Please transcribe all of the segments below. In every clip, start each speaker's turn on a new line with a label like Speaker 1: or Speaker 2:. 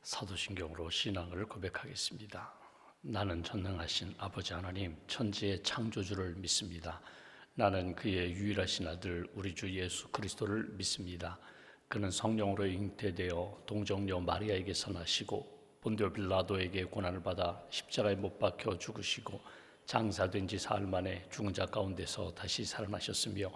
Speaker 1: 사도신경으로 신앙을 고백하겠습니다. 나는 전능하신 아버지 하나님 천지의 창조주를 믿습니다. 나는 그의 유일하신 아들 우리 주 예수 그리스도를 믿습니다. 그는 성령으로 잉태되어 동정녀 마리아에게서 나시고 본디오 빌라도에게 고난을 받아 십자가에 못 박혀 죽으시고 장사된 지 사흘 만에 죽은 자 가운데서 다시 살아나셨으며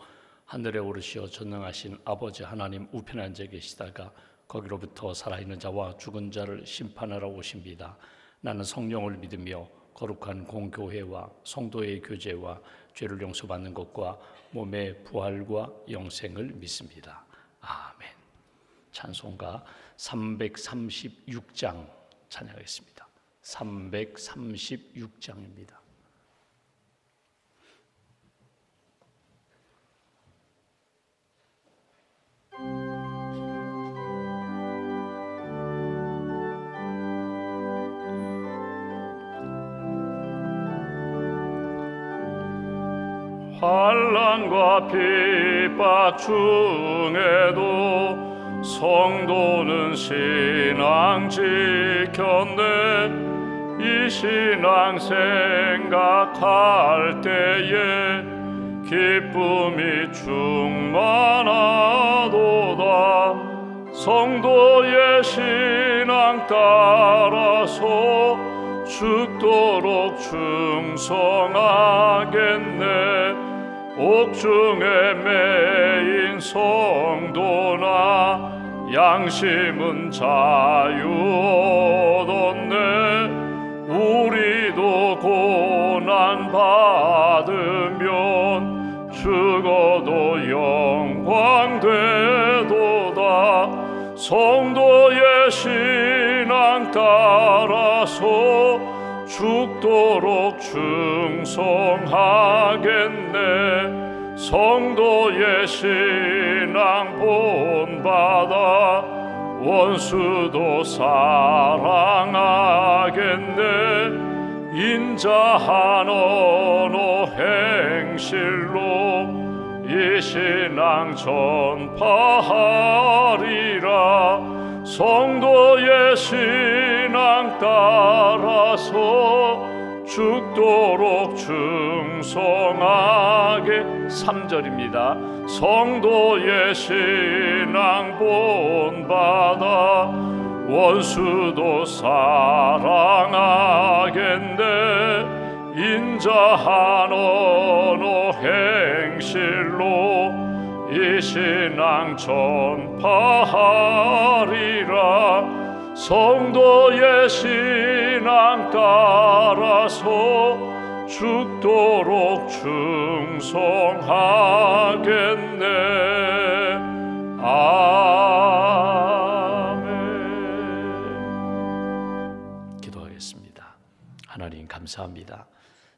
Speaker 1: 하늘에 오르시어 전능하신 아버지 하나님 우편에 앉아 계시다가 거기로부터 살아있는 자와 죽은 자를 심판하러 오십니다. 나는 성령을 믿으며 거룩한 공교회와 성도의 교제와 죄를 용서받는 것과 몸의 부활과 영생을 믿습니다. 아멘. 찬송가 336장 찬양하겠습니다. 336장입니다. 환난과 핍박 중에도 성도는 신앙 지켰네. 이 신앙 생각할 때에 기쁨이 충만하도다. 성도의 신앙 따라서 죽도록 충성하겠네. 옥중에 매인 성도나 양심은 자유 얻었네. 우리도 고난 받으면 죽어도 영광 되도다. 성도의 신앙 따라서 죽도록 충성하겠네. 성도의 신앙 본받아 원수도 사랑하겠네. 인자한 언어 행실로 이 신앙 전파하리라. 성도의 신앙 따라서 죽도록 충성하게. 3절입니다. 성도의 신앙 본받아 원수도 사랑하겠네. 인자한 언어 행실로 이 신앙 전파하리라. 성도의 신앙 따라서 죽도록 충성하겠네. 아멘. 기도하겠습니다. 하나님 감사합니다.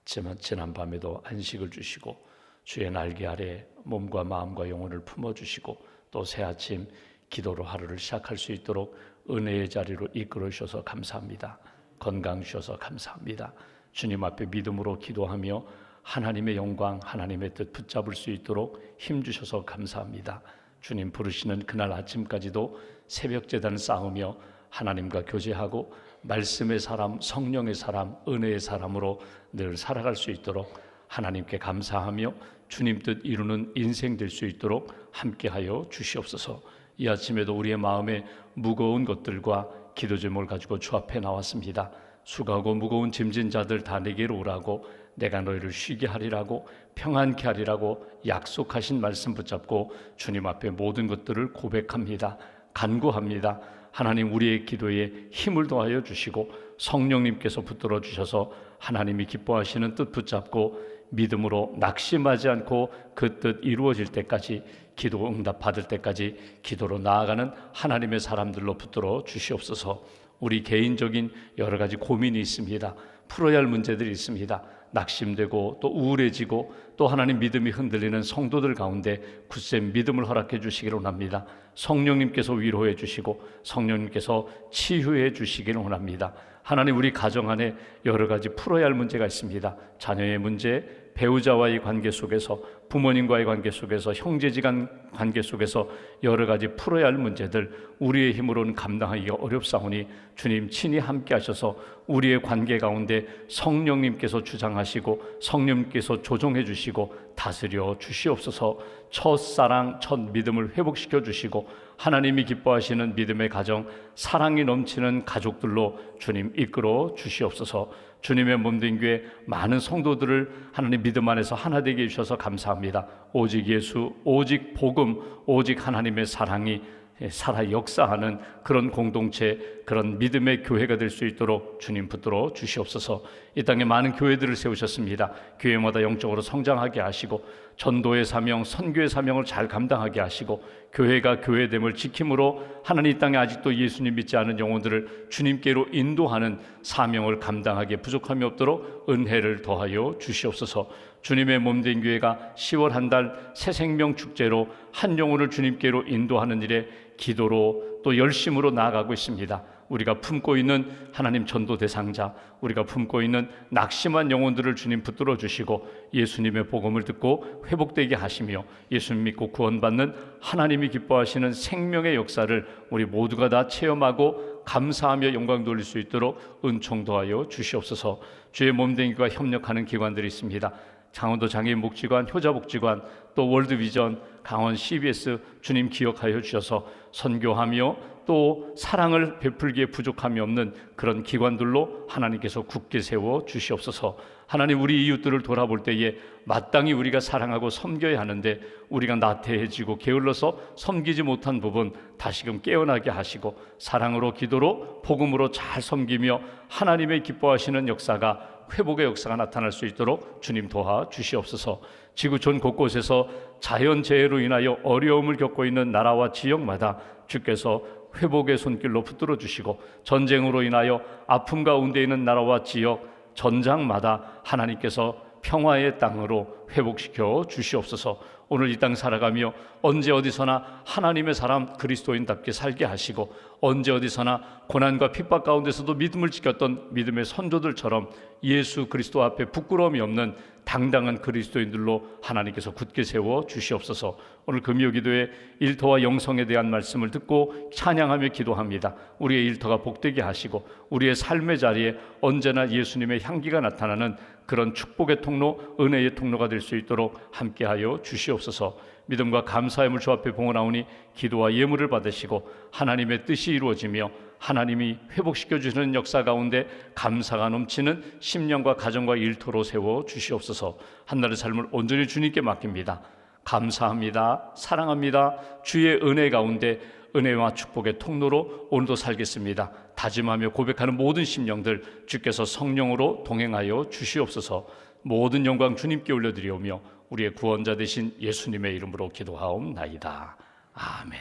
Speaker 1: 지난 밤에도 안식을 주시고 주의 날개 아래 몸과 마음과 영혼을 품어주시고 또 새 아침 기도로 하루를 시작할 수 있도록 은혜의 자리로 이끌어 주셔서 감사합니다. 건강 주셔서 감사합니다. 주님 앞에 믿음으로 기도하며 하나님의 영광, 하나님의 뜻 붙잡을 수 있도록 힘 주셔서 감사합니다. 주님 부르시는 그날 아침까지도 새벽 제단 쌓으며 하나님과 교제하고 말씀의 사람, 성령의 사람, 은혜의 사람으로 늘 살아갈 수 있도록 하나님께 감사하며 주님 뜻 이루는 인생 될 수 있도록 함께하여 주시옵소서. 이 아침에도 우리의 마음에 무거운 것들과 기도 제목을 가지고 주 앞에 나왔습니다. 수고하고 무거운 짐진 자들 다 내게로 오라고 내가 너희를 쉬게 하리라고 평안케 하리라고 약속하신 말씀 붙잡고 주님 앞에 모든 것들을 고백합니다. 간구합니다. 하나님 우리의 기도에 힘을 더하여 주시고 성령님께서 붙들어 주셔서 하나님이 기뻐하시는 뜻 붙잡고 믿음으로 낙심하지 않고 그 뜻 이루어질 때까지 기도 응답 받을 때까지 기도로 나아가는 하나님의 사람들로 붙들어 주시옵소서. 우리 개인적인 여러 가지 고민이 있습니다. 풀어야 할 문제들이 있습니다. 낙심되고 또 우울해지고 또 하나님 믿음이 흔들리는 성도들 가운데 굳센 믿음을 허락해 주시기를 원합니다. 성령님께서 위로해 주시고 성령님께서 치유해 주시기를 원합니다. 하나님 우리 가정 안에 여러 가지 풀어야 할 문제가 있습니다. 자녀의 문제, 배우자와의 관계 속에서, 부모님과의 관계 속에서, 형제지간 관계 속에서 여러 가지 풀어야 할 문제들 우리의 힘으로는 감당하기가 어렵사오니 주님 친히 함께 하셔서 우리의 관계 가운데 성령님께서 주장하시고 성령님께서 조정해 주시고 다스려 주시옵소서. 첫사랑, 첫 믿음을 회복시켜 주시고 하나님이 기뻐하시는 믿음의 가정, 사랑이 넘치는 가족들로 주님 이끌어 주시옵소서. 주님의 몸된 교회 많은 성도들을 하나님 믿음 안에서 하나 되게 해주셔서 감사합니다. 오직 예수, 오직 복음, 오직 하나님의 사랑이 살아 역사하는 그런 공동체, 그런 믿음의 교회가 될 수 있도록 주님 붙들어 주시옵소서. 이 땅에 많은 교회들을 세우셨습니다. 교회마다 영적으로 성장하게 하시고 전도의 사명, 선교의 사명을 잘 감당하게 하시고 교회가 교회됨을 지킴으로 하나님 이 땅에 아직도 예수님 믿지 않은 영혼들을 주님께로 인도하는 사명을 감당하기에 부족함이 없도록 은혜를 더하여 주시옵소서. 주님의 몸된 교회가 10월 한 달 새 생명 축제로 한 영혼을 주님께로 인도하는 일에 기도로 또 열심으로 나아가고 있습니다. 우리가 품고 있는 하나님 전도 대상자, 우리가 품고 있는 낙심한 영혼들을 주님 붙들어 주시고 예수님의 복음을 듣고 회복되게 하시며 예수님 믿고 구원받는 하나님이 기뻐하시는 생명의 역사를 우리 모두가 다 체험하고 감사하며 영광 돌릴 수 있도록 은총 더하여 주시옵소서. 주의 몸된 교회와 협력하는 기관들이 있습니다. 강원도 장애인 복지관, 효자복지관, 또 월드비전, 강원 CBS 주님 기억하여 주셔서 선교하며 또 사랑을 베풀기에 부족함이 없는 그런 기관들로 하나님께서 굳게 세워 주시옵소서. 하나님, 우리 이웃들을 돌아볼 때에 마땅히 우리가 사랑하고 섬겨야 하는데 우리가 나태해지고 게을러서 섬기지 못한 부분 다시금 깨어나게 하시고 사랑으로, 기도로, 복음으로 잘 섬기며 하나님의 기뻐하시는 역사가, 회복의 역사가 나타날 수 있도록 주님 도와 주시옵소서. 지구 전 곳곳에서 자연재해로 인하여 어려움을 겪고 있는 나라와 지역마다 주께서 회복의 손길로 붙들어 주시고 전쟁으로 인하여 아픔 가운데 있는 나라와 지역, 전장마다 하나님께서 평화의 땅으로 회복시켜 주시옵소서. 오늘 이 땅 살아가며 언제 어디서나 하나님의 사람 그리스도인답게 살게 하시고 언제 어디서나 고난과 핍박 가운데서도 믿음을 지켰던 믿음의 선조들처럼 예수 그리스도 앞에 부끄러움이 없는 당당한 그리스도인들로 하나님께서 굳게 세워 주시옵소서. 오늘 금요기도에 일터와 영성에 대한 말씀을 듣고 찬양하며 기도합니다. 우리의 일터가 복되게 하시고 우리의 삶의 자리에 언제나 예수님의 향기가 나타나는 그런 축복의 통로, 은혜의 통로가 될 수 있도록 함께하여 주시옵소서. 믿음과 감사의 물 주 앞에 봉헌하오니 기도와 예물을 받으시고 하나님의 뜻이 이루어지며 하나님이 회복시켜 주시는 역사 가운데 감사가 넘치는 심령과 가정과 일터로 세워 주시옵소서. 한날의 삶을 온전히 주님께 맡깁니다. 감사합니다. 사랑합니다. 주의 은혜 가운데 은혜와 축복의 통로로 오늘도 살겠습니다. 다짐하며 고백하는 모든 심령들 주께서 성령으로 동행하여 주시옵소서. 모든 영광 주님께 올려드리오며 우리의 구원자 되신 예수님의 이름으로 기도하옵나이다. 아멘.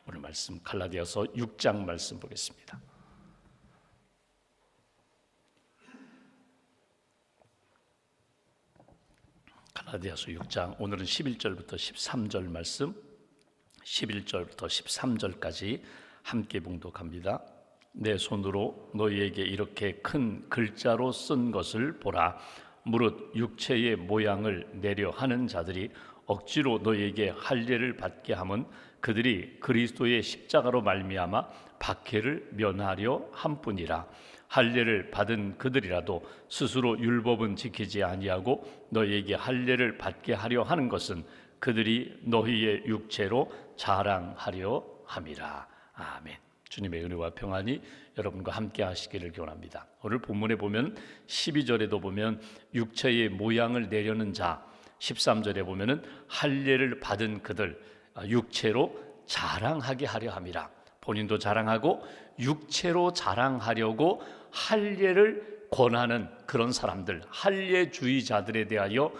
Speaker 1: 오늘 말씀 갈라디아서 6장 말씀 보겠습니다. 갈라디아서 6장 오늘은 11절부터 13절 말씀, 11절부터 13절까지 함께 봉독합니다. 내 손으로 너희에게 이렇게 큰 글자로 쓴 것을 보라. 무릇 육체의 모양을 내려 하는 자들이 억지로 너희에게 할례를 받게 함은 그들이 그리스도의 십자가로 말미암아 박해를 면하려 함뿐이라. 할례를 받은 그들이라도 스스로 율법은 지키지 아니하고 너희에게 할례를 받게 하려 하는 것은 그들이 너희의 육체로 자랑하려 함이라. 아멘. 주님의 은혜와 평안이 여러분과 함께 하시기를 기원합니다. 오늘 본문에 보면 12절에도 보면 육체의 모양을 내려는 자, 13절에 보면은 할례를 받은 그들, 육체로 자랑하게 하려 함이라. 본인도 자랑하고 육체로 자랑하려고 할례를 권하는 그런 사람들, 할례주의자들에 대하여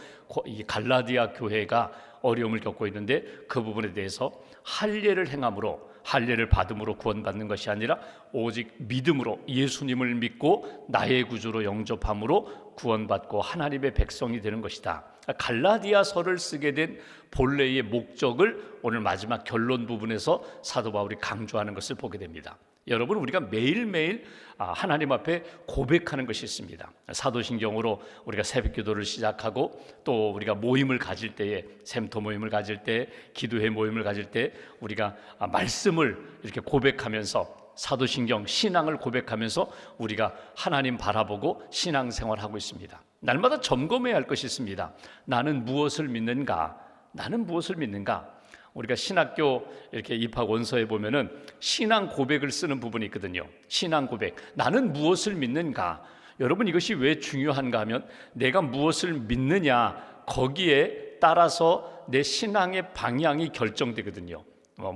Speaker 1: 이 갈라디아 교회가 어려움을 겪고 있는데 그 부분에 대해서 할례를 행함으로, 할례를 받음으로 구원받는 것이 아니라 오직 믿음으로 예수님을 믿고 나의 구주로 영접함으로 구원받고 하나님의 백성이 되는 것이다. 갈라디아서를 쓰게 된 본래의 목적을 오늘 마지막 결론 부분에서 사도 바울이 강조하는 것을 보게 됩니다. 여러분, 우리가 매일매일 하나님 앞에 고백하는 것이 있습니다. 사도신경으로 우리가 새벽기도를 시작하고 또 우리가 모임을 가질 때에, 샘터 모임을 가질 때, 기도회 모임을 가질 때 우리가 말씀을 이렇게 고백하면서, 사도신경 신앙을 고백하면서 우리가 하나님 바라보고 신앙생활하고 있습니다. 날마다 점검해야 할 것이 있습니다. 나는 무엇을 믿는가? 나는 무엇을 믿는가? 우리가 신학교 이렇게 입학 원서에 보면은 신앙 고백을 쓰는 부분이 있거든요. 신앙 고백. 나는 무엇을 믿는가? 여러분, 이것이 왜 중요한가 하면 내가 무엇을 믿느냐, 거기에 따라서 내 신앙의 방향이 결정되거든요.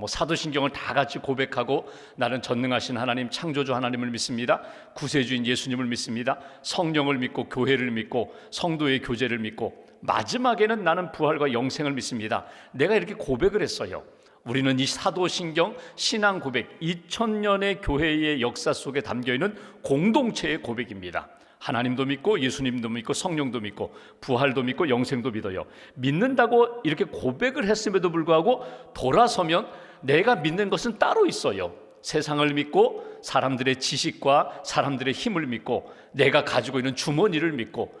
Speaker 1: 사도신경을 다 같이 고백하고 나는 전능하신 하나님, 창조주 하나님을 믿습니다. 구세주인 예수님을 믿습니다. 성령을 믿고 교회를 믿고 성도의 교제를 믿고 마지막에는 나는 부활과 영생을 믿습니다. 내가 이렇게 고백을 했어요. 우리는 이 사도신경 신앙 고백, 2000년의 교회의 역사 속에 담겨있는 공동체의 고백입니다. 하나님도 믿고 예수님도 믿고 성령도 믿고 부활도 믿고 영생도 믿어요. 믿는다고 이렇게 고백을 했음에도 불구하고 돌아서면 내가 믿는 것은 따로 있어요. 세상을 믿고 사람들의 지식과 사람들의 힘을 믿고 내가 가지고 있는 주머니를 믿고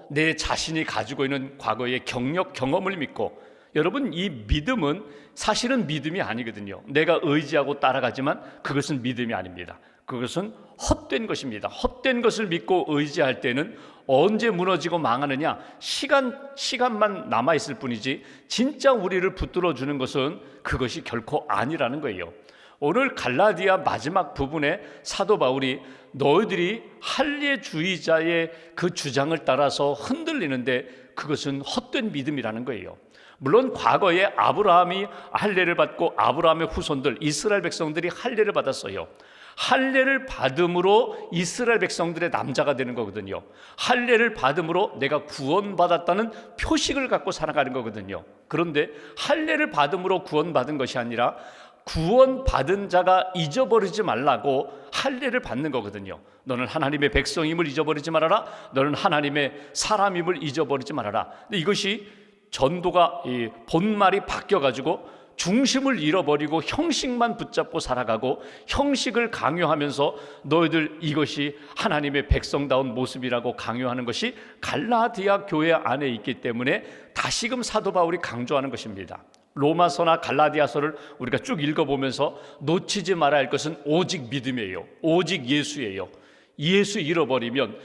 Speaker 1: 내 자신이 가지고 있는 과거의 경력, 경험을 믿고, 여러분, 이 믿음은 사실은 믿음이 아니거든요. 내가 의지하고 따라가지만 그것은 믿음이 아닙니다. 그것은 헛된 것입니다. 헛된 것을 믿고 의지할 때는 언제 무너지고 망하느냐, 시간만 남아있을 뿐이지 진짜 우리를 붙들어 주는 것은 그것이 결코 아니라는 거예요. 오늘 갈라디아 마지막 부분에 사도 바울이 너희들이 할례주의자의 그 주장을 따라서 흔들리는데 그것은 헛된 믿음이라는 거예요. 물론 과거에 아브라함이 할례를 받고 아브라함의 후손들 이스라엘 백성들이 할례를 받았어요. 할례를 받음으로 이스라엘 백성들의 남자가 되는 거거든요. 할례를 받음으로 내가 구원받았다는 표식을 갖고 살아가는 거거든요. 그런데 할례를 받음으로 구원받은 것이 아니라 구원받은 자가 잊어버리지 말라고 할례를 받는 거거든요. 너는 하나님의 백성임을 잊어버리지 말아라. 너는 하나님의 사람임을 잊어버리지 말아라. 근데 이것이 전도가 본말이 바뀌어가지고 중심을 잃어버리고 형식만 붙잡고 살아가고 형식을 강요하면서 너희들 이것이 하나님의 백성다운 모습이라고 강요하는 것이 갈라디아 교회 안에 있기 때문에 다시금 사도 바울이 강조하는 것입니다. 로마서나 갈라디아서를 우리가 쭉 읽어보면서 놓치지 말아야 할 것은 오직 믿음이에요. 오직 예수예요. 예수 잃어버리면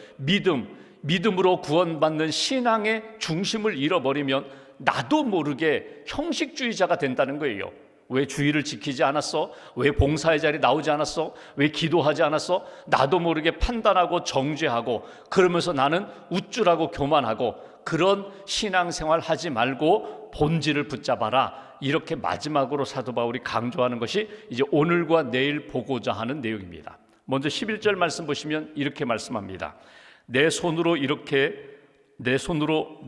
Speaker 1: 믿음으로 구원받는 신앙의 중심을 잃어버리면 나도 모르게 형식주의자가 된다는 거예요. 왜 주의를 지키지 않았어? 왜 봉사의 자리에 나오지 않았어? 왜 기도하지 않았어? 나도 모르게 판단하고 정죄하고 그러면서 나는 우쭐하고 교만하고 그런 신앙생활 하지 말고 본질을 붙잡아라. 이렇게 마지막으로 사도 바울이 강조하는 것이 이제 오늘과 내일 보고자 하는 내용입니다. 먼저 11절 말씀 보시면 이렇게 말씀합니다. 내 손으로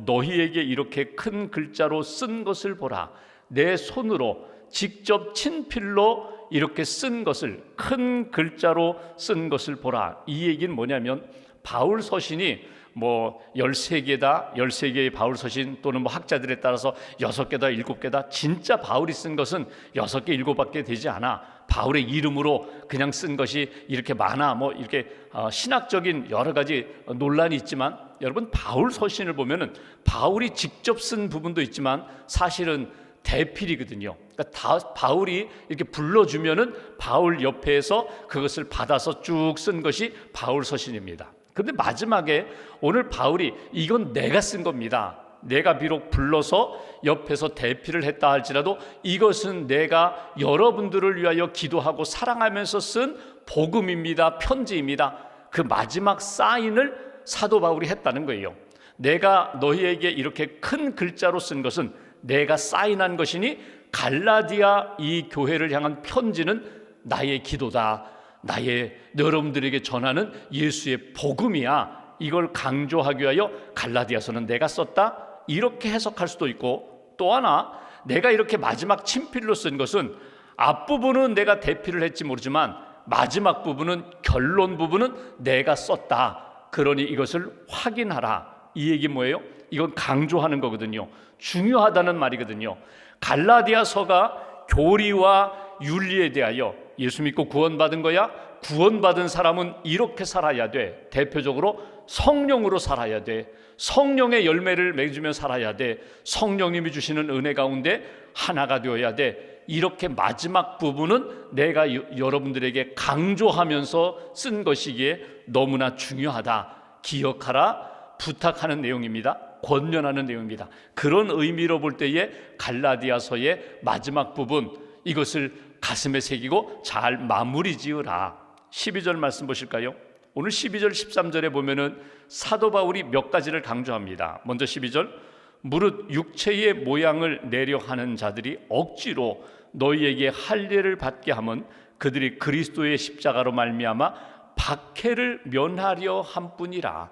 Speaker 1: 너희에게 이렇게 큰 글자로 쓴 것을 보라. 내 손으로 직접 친필로 이렇게 쓴 것을, 큰 글자로 쓴 것을 보라. 이 얘기는 뭐냐면 바울 서신이 13개다, 13개의 바울 서신 또는 학자들에 따라서 6개다, 7개다. 진짜 바울이 쓴 것은 6개, 7밖에 되지 않아. 바울의 이름으로 그냥 쓴 것이 이렇게 많아. 이렇게 신학적인 여러 가지 논란이 있지만 여러분, 바울 서신을 보면은 바울이 직접 쓴 부분도 있지만 사실은 대필이거든요. 그러니까 바울이 이렇게 불러주면은 바울 옆에서 그것을 받아서 쭉 쓴 것이 바울 서신입니다. 그런데 마지막에 오늘 바울이 이건 내가 쓴 겁니다. 내가 비록 불러서 옆에서 대필을 했다 할지라도 이것은 내가 여러분들을 위하여 기도하고 사랑하면서 쓴 복음입니다. 편지입니다. 그 마지막 사인을 사도 바울이 했다는 거예요. 내가 너희에게 이렇게 큰 글자로 쓴 것은 내가 사인한 것이니 갈라디아 이 교회를 향한 편지는 나의 기도다. 여러분들에게 전하는 예수의 복음이야. 이걸 강조하기 위하여 갈라디아서는 내가 썼다. 이렇게 해석할 수도 있고, 또 하나 내가 이렇게 마지막 친필로 쓴 것은 앞부분은 내가 대필을 했지 모르지만 마지막 부분은, 결론 부분은 내가 썼다. 그러니 이것을 확인하라. 이 얘기 뭐예요? 이건 강조하는 거거든요. 중요하다는 말이거든요. 갈라디아서가 교리와 윤리에 대하여 예수 믿고 구원받은 거야? 구원받은 사람은 이렇게 살아야 돼. 대표적으로 성령으로 살아야 돼. 성령의 열매를 맺으며 살아야 돼. 성령님이 주시는 은혜 가운데 하나가 되어야 돼. 이렇게 마지막 부분은 내가 여러분들에게 강조하면서 쓴 것이기에 너무나 중요하다. 기억하라. 부탁하는 내용입니다. 권면하는 내용입니다. 그런 의미로 볼 때에 갈라디아서의 마지막 부분, 이것을 가슴에 새기고 잘 마무리 지으라. 12절 말씀 보실까요? 오늘 12절 13절에 보면은 사도 바울이 몇 가지를 강조합니다. 먼저 12절, 무릇 육체의 모양을 내려 하는 자들이 억지로 너희에게 할례를 받게 하면 그들이 그리스도의 십자가로 말미암아 박해를 면하려 함뿐이라.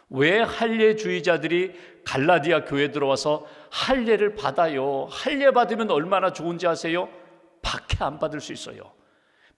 Speaker 1: 왜 할례주의자들이 갈라디아 교회에 들어와서 할례를 받아요? 할례 받으면 얼마나 좋은지 아세요? 박해 안 받을 수 있어요.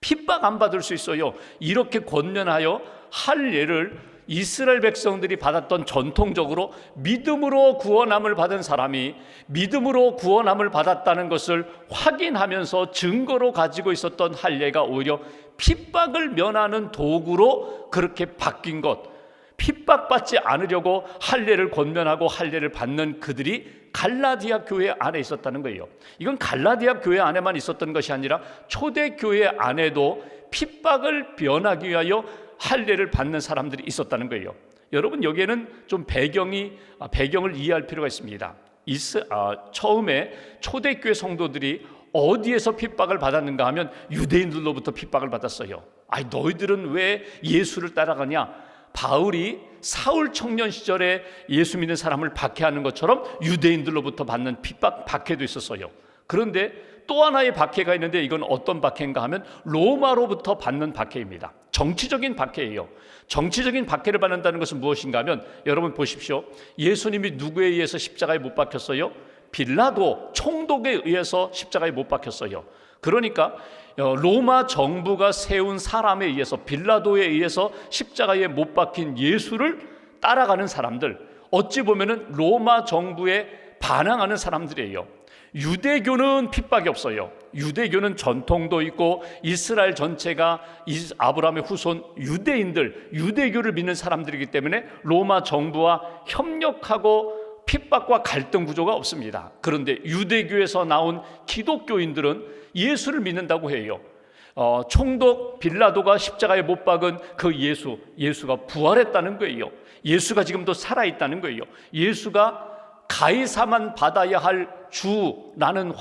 Speaker 1: 핍박 안 받을 수 있어요. 이렇게 권면하여 할례를 이스라엘 백성들이 받았던, 전통적으로 믿음으로 구원함을 받은 사람이 믿음으로 구원함을 받았다는 것을 확인하면서 증거로 가지고 있었던 할례가 오히려 핍박을 면하는 도구로 그렇게 바뀐 것, 핍박받지 않으려고 할례를 권면하고 할례를 받는 그들이 갈라디아 교회 안에 있었다는 거예요. 이건 갈라디아 교회 안에만 있었던 것이 아니라 초대교회 안에도 핍박을 면하기 위하여 할례를 받는 사람들이 있었다는 거예요. 여러분, 여기에는 좀 배경을 이해할 필요가 있습니다. 처음에 초대교회 성도들이 어디에서 핍박을 받았는가 하면 유대인들로부터 핍박을 받았어요. 너희들은 왜 예수를 따라가냐? 바울이 사울 청년 시절에 예수 믿는 사람을 박해하는 것처럼 유대인들로부터 받는 핍박, 박해도 있었어요. 그런데 또 하나의 박해가 있는데, 이건 어떤 박해인가 하면 로마로부터 받는 박해입니다. 정치적인 박해예요. 정치적인 박해를 받는다는 것은 무엇인가 하면, 여러분 보십시오. 예수님이 누구에 의해서 십자가에 못 박혔어요? 빌라도 총독에 의해서 십자가에 못 박혔어요. 그러니까 로마 정부가 세운 사람에 의해서, 빌라도에 의해서 십자가에 못 박힌 예수를 따라가는 사람들, 어찌 보면은 로마 정부에 반항하는 사람들이에요. 유대교는 핍박이 없어요. 유대교는 전통도 있고 이스라엘 전체가 아브라함의 후손 유대인들, 유대교를 믿는 사람들이기 때문에 로마 정부와 협력하고 핍박과 갈등 구조가 없습니다. 그런데 유대교에서 나온 기독교인들은 예수를 믿는다고 해요. 총독 빌라도가 십자가에 못 박은 그 예수가 부활했다는 거예요. 예수가 지금도 살아있다는 거예요. 예수가 가이사만 받아야 할 주라는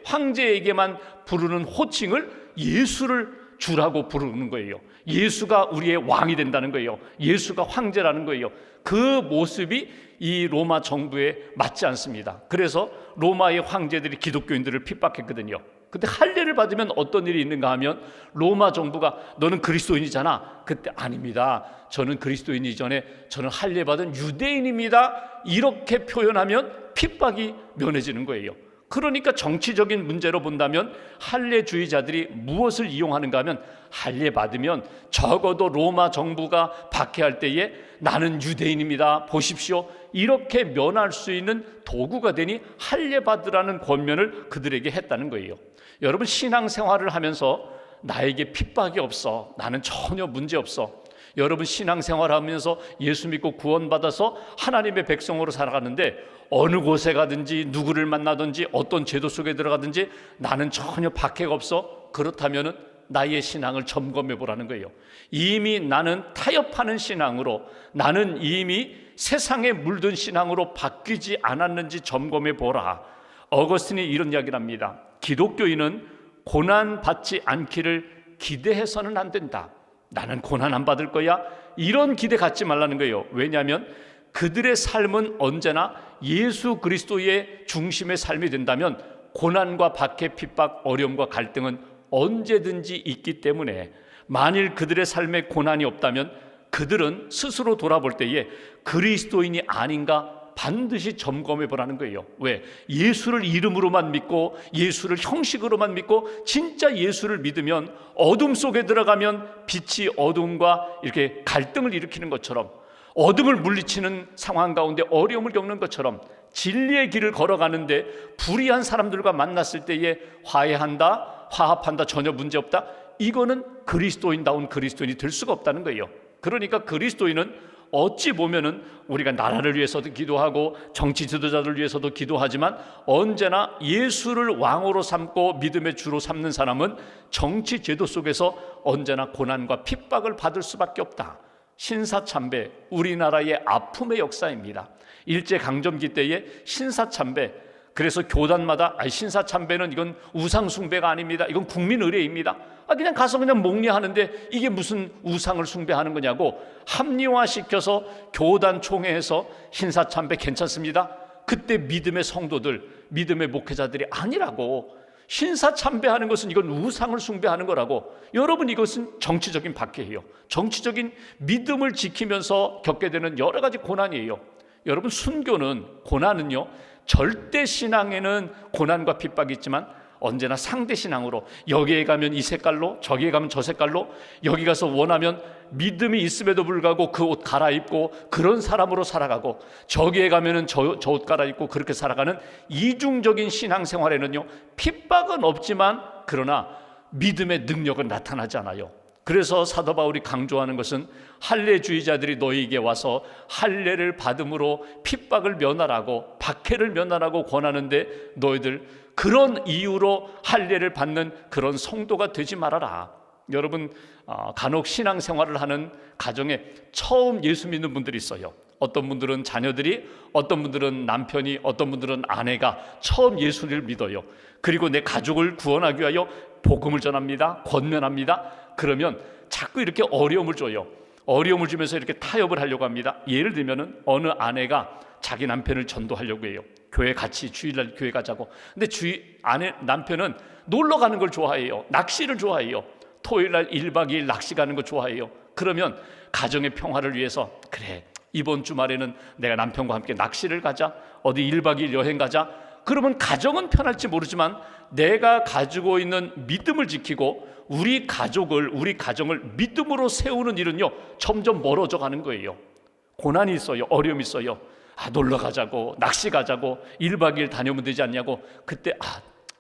Speaker 1: 황제에게만 부르는 호칭을 예수를 주라고 부르는 거예요. 예수가 우리의 왕이 된다는 거예요. 예수가 황제라는 거예요. 그 모습이 이 로마 정부에 맞지 않습니다. 그래서 로마의 황제들이 기독교인들을 핍박했거든요. 근데 할례를 받으면 어떤 일이 있는가 하면, 로마 정부가 너는 그리스도인이잖아. 그때 아닙니다. 저는 그리스도인 이전에 저는 할례 받은 유대인입니다. 이렇게 표현하면 핍박이 면해지는 거예요. 그러니까 정치적인 문제로 본다면 할례주의자들이 무엇을 이용하는가 하면, 할례 받으면 적어도 로마 정부가 박해할 때에 나는 유대인입니다, 보십시오, 이렇게 면할 수 있는 도구가 되니 할례 받으라는 권면을 그들에게 했다는 거예요. 여러분, 신앙생활을 하면서 나에게 핍박이 없어, 나는 전혀 문제 없어. 여러분, 신앙생활하면서 예수 믿고 구원받아서 하나님의 백성으로 살아가는데 어느 곳에 가든지 누구를 만나든지 어떤 제도 속에 들어가든지 나는 전혀 박해가 없어. 그렇다면 나의 신앙을 점검해 보라는 거예요. 이미 나는 타협하는 신앙으로, 나는 이미 세상에 물든 신앙으로 바뀌지 않았는지 점검해 보라. 어거스틴이 이런 이야기를 합니다. 기독교인은 고난받지 않기를 기대해서는 안 된다. 나는 고난 안 받을 거야, 이런 기대 갖지 말라는 거예요. 왜냐하면 그들의 삶은 언제나 예수 그리스도의 중심의 삶이 된다면 고난과 박해, 핍박, 어려움과 갈등은 언제든지 있기 때문에, 만일 그들의 삶에 고난이 없다면 그들은 스스로 돌아볼 때에 그리스도인이 아닌가 반드시 점검해 보라는 거예요. 왜? 예수를 이름으로만 믿고 예수를 형식으로만 믿고 진짜 예수를 믿으면 어둠 속에 들어가면 빛이 어둠과 이렇게 갈등을 일으키는 것처럼, 어둠을 물리치는 상황 가운데 어려움을 겪는 것처럼, 진리의 길을 걸어가는데 불의한 사람들과 만났을 때에 화해한다, 화합한다, 전혀 문제없다, 이거는 그리스도인다운 그리스도인이 될 수가 없다는 거예요. 그러니까 그리스도인은 어찌 보면은 우리가 나라를 위해서도 기도하고 정치 지도자들을 위해서도 기도하지만 언제나 예수를 왕으로 삼고 믿음의 주로 삼는 사람은 정치 제도 속에서 언제나 고난과 핍박을 받을 수밖에 없다. 신사참배, 우리나라의 아픔의 역사입니다. 일제강점기 때의 신사참배, 그래서 교단마다 신사참배는 이건 우상숭배가 아닙니다, 이건 국민의례입니다, 그냥 가서 그냥 목례하는데 이게 무슨 우상을 숭배하는 거냐고 합리화시켜서 교단 총회에서 신사참배 괜찮습니다, 그때 믿음의 성도들, 믿음의 목회자들이 아니라고, 신사참배하는 것은 이건 우상을 숭배하는 거라고. 여러분, 이것은 정치적인 박해예요. 정치적인 믿음을 지키면서 겪게 되는 여러 가지 고난이에요. 여러분, 순교는, 고난은요, 절대 신앙에는 고난과 핍박이 있지만 언제나 상대 신앙으로, 여기에 가면 이 색깔로, 저기에 가면 저 색깔로, 여기 가서 원하면 믿음이 있음에도 불구하고 그 옷 갈아입고 그런 사람으로 살아가고, 저기에 가면은 저 옷 갈아입고 그렇게 살아가는 이중적인 신앙생활에는요, 핍박은 없지만 그러나 믿음의 능력은 나타나지 않아요. 그래서 사도 바울이 강조하는 것은 할례주의자들이 너희에게 와서 할례를 받음으로 핍박을 면하라고, 박해를 면하라고 권하는데 너희들 그런 이유로 할례를 받는 그런 성도가 되지 말아라. 여러분, 간혹 신앙생활을 하는 가정에 처음 예수 믿는 분들이 있어요. 어떤 분들은 자녀들이, 어떤 분들은 남편이, 어떤 분들은 아내가 처음 예수를 믿어요. 그리고 내 가족을 구원하기 위하여 복음을 전합니다, 권면합니다. 그러면 자꾸 이렇게 어려움을 줘요. 어려움을 주면서 이렇게 타협을 하려고 합니다. 예를 들면은 어느 아내가 자기 남편을 전도하려고 해요. 교회 같이 주일날 교회 가자고. 근데 남편은 놀러 가는 걸 좋아해요. 낚시를 좋아해요. 토요일날 1박 2일 낚시 가는 거 좋아해요. 그러면 가정의 평화를 위해서, 그래, 이번 주말에는 내가 남편과 함께 낚시를 가자, 어디 1박 2일 여행 가자. 그러면 가정은 편할지 모르지만 내가 가지고 있는 믿음을 지키고 우리 가정을 믿음으로 세우는 일은요, 점점 멀어져 가는 거예요. 고난이 있어요. 어려움이 있어요. 놀러 가자고, 낚시 가자고, 1박 2일 다녀오면 되지 않냐고. 그때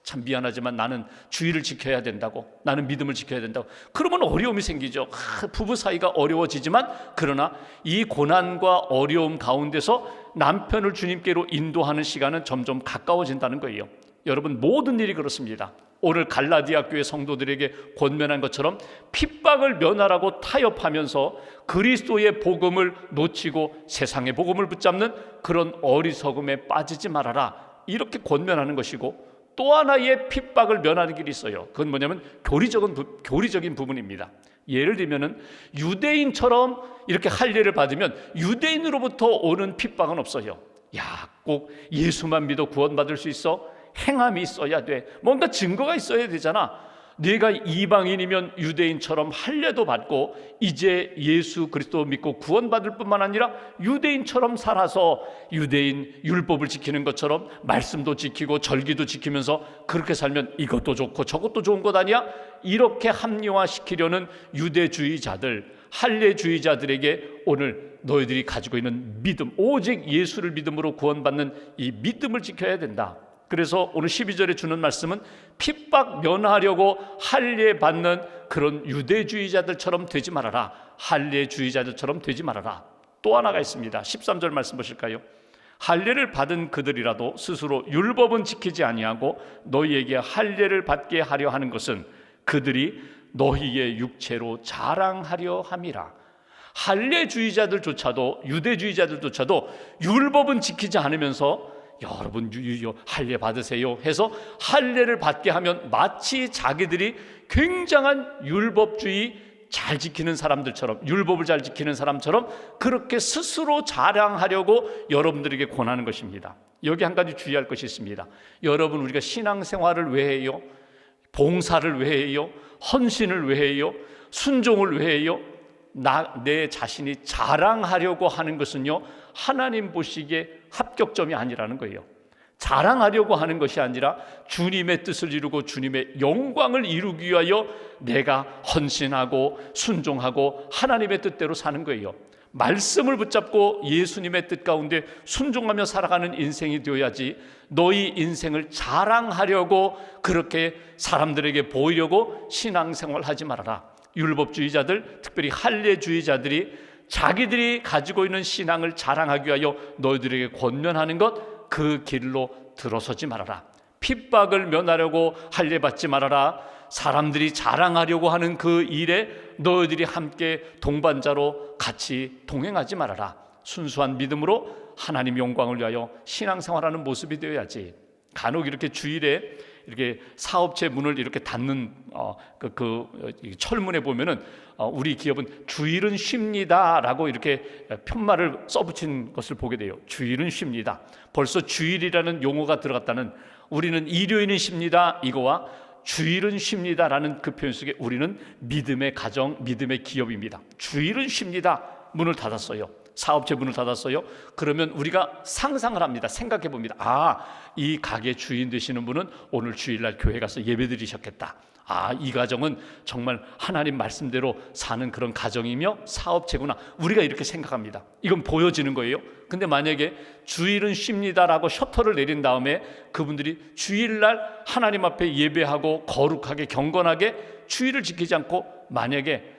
Speaker 1: 참 미안하지만 나는 주의를 지켜야 된다고, 나는 믿음을 지켜야 된다고. 그러면 어려움이 생기죠. 부부 사이가 어려워지지만 그러나 이 고난과 어려움 가운데서 남편을 주님께로 인도하는 시간은 점점 가까워진다는 거예요. 여러분, 모든 일이 그렇습니다. 오늘 갈라디아 교회 성도들에게 권면한 것처럼 핍박을 면하라고 타협하면서 그리스도의 복음을 놓치고 세상의 복음을 붙잡는 그런 어리석음에 빠지지 말아라, 이렇게 권면하는 것이고, 또 하나의 핍박을 면하는 길이 있어요. 그건 뭐냐면 교리적인 부분입니다. 예를 들면은 유대인처럼 이렇게 할례를 받으면 유대인으로부터 오는 핍박은 없어요. 꼭 예수만 믿어 구원받을 수 있어? 행함이 있어야 돼. 뭔가 증거가 있어야 되잖아. 네가 이방인이면 유대인처럼 할례도 받고 이제 예수 그리스도 믿고 구원받을 뿐만 아니라 유대인처럼 살아서 유대인 율법을 지키는 것처럼 말씀도 지키고 절기도 지키면서 그렇게 살면 이것도 좋고 저것도 좋은 것 아니야? 이렇게 합리화시키려는 유대주의자들, 할례주의자들에게 오늘 너희들이 가지고 있는 믿음, 오직 예수를 믿음으로 구원받는 이 믿음을 지켜야 된다. 그래서 오늘 12절에 주는 말씀은 핍박 면하려고 할례 받는 그런 유대주의자들처럼 되지 말아라. 할례주의자들처럼 되지 말아라. 또 하나가 있습니다. 13절 말씀 보실까요? 할례를 받은 그들이라도 스스로 율법은 지키지 아니하고 너희에게 할례를 받게 하려 하는 것은 그들이 너희의 육체로 자랑하려 함이라. 할례주의자들조차도, 유대주의자들조차도 율법은 지키지 않으면서 여러분 할례 받으세요 해서 할례를 받게 하면 마치 자기들이 굉장한 율법주의 잘 지키는 사람들처럼, 율법을 잘 지키는 사람처럼 그렇게 스스로 자랑하려고 여러분들에게 권하는 것입니다. 여기 한 가지 주의할 것이 있습니다. 여러분, 우리가 신앙생활을 왜 해요? 봉사를 왜 해요? 헌신을 왜 해요? 순종을 왜 해요? 내 자신이 자랑하려고 하는 것은요, 하나님 보시기에 합격점이 아니라는 거예요. 자랑하려고 하는 것이 아니라 주님의 뜻을 이루고 주님의 영광을 이루기 위하여 내가 헌신하고 순종하고 하나님의 뜻대로 사는 거예요. 말씀을 붙잡고 예수님의 뜻 가운데 순종하며 살아가는 인생이 되어야지, 너희 인생을 자랑하려고 그렇게 사람들에게 보이려고 신앙생활 하지 말아라. 율법주의자들, 특별히 할례주의자들이 자기들이 가지고 있는 신앙을 자랑하기 위하여 너희들에게 권면하는 것, 그 길로 들어서지 말아라. 핍박을 면하려고 할례받지 말아라. 사람들이 자랑하려고 하는 그 일에 너희들이 함께 동반자로 같이 동행하지 말아라. 순수한 믿음으로 하나님 영광을 위하여 신앙생활하는 모습이 되어야지. 간혹 이렇게 주일에 이렇게 사업체 문을 이렇게 닫는 철문에 보면은 우리 기업은 주일은 쉽니다라고 이렇게 편말을 써붙인 것을 보게 돼요. 주일은 쉽니다. 벌써 주일이라는 용어가 들어갔다는, 우리는 일요일은 쉽니다 이거와 주일은 쉽니다라는 그 표현 속에 우리는 믿음의 가정, 믿음의 기업입니다. 주일은 쉽니다. 문을 닫았어요. 사업체 문을 닫았어요. 그러면 우리가 상상을 합니다. 생각해 봅니다. 이 가게 주인 되시는 분은 오늘 주일날 교회 가서 예배 드리셨겠다. 이 가정은 정말 하나님 말씀대로 사는 그런 가정이며 사업체구나. 우리가 이렇게 생각합니다. 이건 보여지는 거예요. 근데 만약에 주일은 쉽니다라고 셔터를 내린 다음에 그분들이 주일날 하나님 앞에 예배하고 거룩하게 경건하게 주일을 지키지 않고, 만약에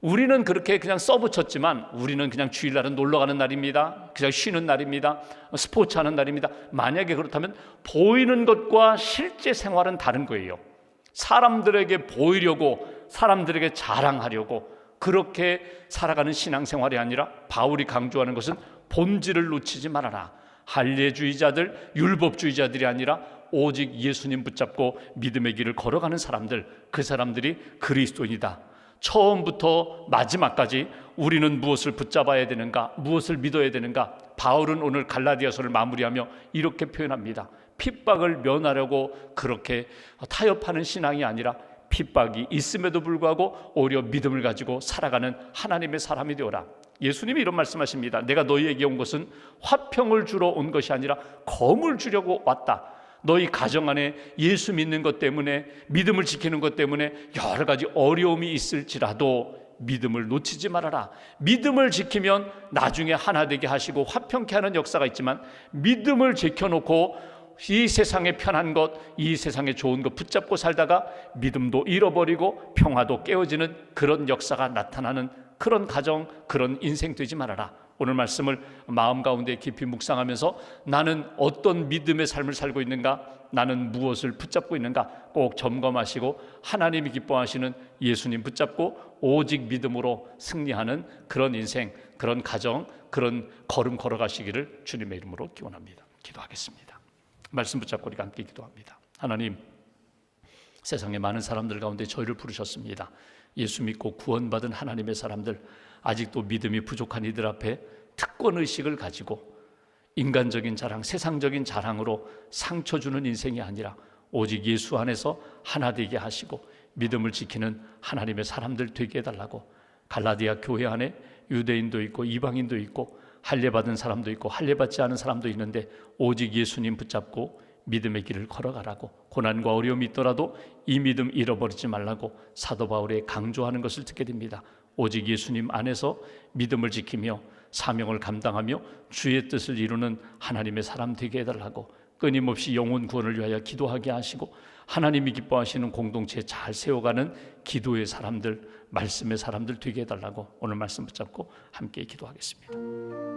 Speaker 1: 우리는 그렇게 그냥 써붙였지만 우리는 그냥 주일날은 놀러가는 날입니다, 그냥 쉬는 날입니다, 스포츠하는 날입니다. 만약에 그렇다면 보이는 것과 실제 생활은 다른 거예요. 사람들에게 보이려고, 사람들에게 자랑하려고 그렇게 살아가는 신앙생활이 아니라, 바울이 강조하는 것은 본질을 놓치지 말아라. 할례주의자들, 율법주의자들이 아니라 오직 예수님 붙잡고 믿음의 길을 걸어가는 사람들, 그 사람들이 그리스도인이다. 처음부터 마지막까지 우리는 무엇을 붙잡아야 되는가, 무엇을 믿어야 되는가. 바울은 오늘 갈라디아서를 마무리하며 이렇게 표현합니다. 핍박을 면하려고 그렇게 타협하는 신앙이 아니라, 핍박이 있음에도 불구하고 오히려 믿음을 가지고 살아가는 하나님의 사람이 되어라. 예수님이 이런 말씀하십니다. 내가 너희에게 온 것은 화평을 주러 온 것이 아니라 검을 주려고 왔다. 너희 가정 안에 예수 믿는 것 때문에, 믿음을 지키는 것 때문에 여러 가지 어려움이 있을지라도 믿음을 놓치지 말아라. 믿음을 지키면 나중에 하나 되게 하시고 화평케 하는 역사가 있지만, 믿음을 지켜놓고 이 세상의 편한 것, 이 세상의 좋은 것 붙잡고 살다가 믿음도 잃어버리고 평화도 깨어지는 그런 역사가 나타나는 그런 가정, 그런 인생 되지 말아라. 오늘 말씀을 마음 가운데 깊이 묵상하면서 나는 어떤 믿음의 삶을 살고 있는가, 나는 무엇을 붙잡고 있는가 꼭 점검하시고, 하나님이 기뻐하시는 예수님 붙잡고 오직 믿음으로 승리하는 그런 인생, 그런 가정, 그런 걸음 걸어가시기를 주님의 이름으로 기원합니다. 기도하겠습니다. 말씀 붙잡고 우리가 함께 기도합니다. 하나님, 세상의 많은 사람들 가운데 저희를 부르셨습니다. 예수 믿고 구원받은 하나님의 사람들, 아직도 믿음이 부족한 이들 앞에 특권의식을 가지고 인간적인 자랑, 세상적인 자랑으로 상처 주는 인생이 아니라 오직 예수 안에서 하나 되게 하시고 믿음을 지키는 하나님의 사람들 되게 해달라고, 갈라디아 교회 안에 유대인도 있고 이방인도 있고 할례받은 사람도 있고 할례받지 않은 사람도 있는데 오직 예수님 붙잡고 믿음의 길을 걸어가라고, 고난과 어려움이 있더라도 이 믿음 잃어버리지 말라고 사도 바울이 강조하는 것을 듣게 됩니다. 오직 예수님 안에서 믿음을 지키며 사명을 감당하며 주의 뜻을 이루는 하나님의 사람 되게 해달라고, 끊임없이 영혼 구원을 위하여 기도하게 하시고 하나님이 기뻐하시는 공동체 잘 세워가는 기도의 사람들, 말씀의 사람들 되게 해달라고 오늘 말씀 붙잡고 함께 기도하겠습니다.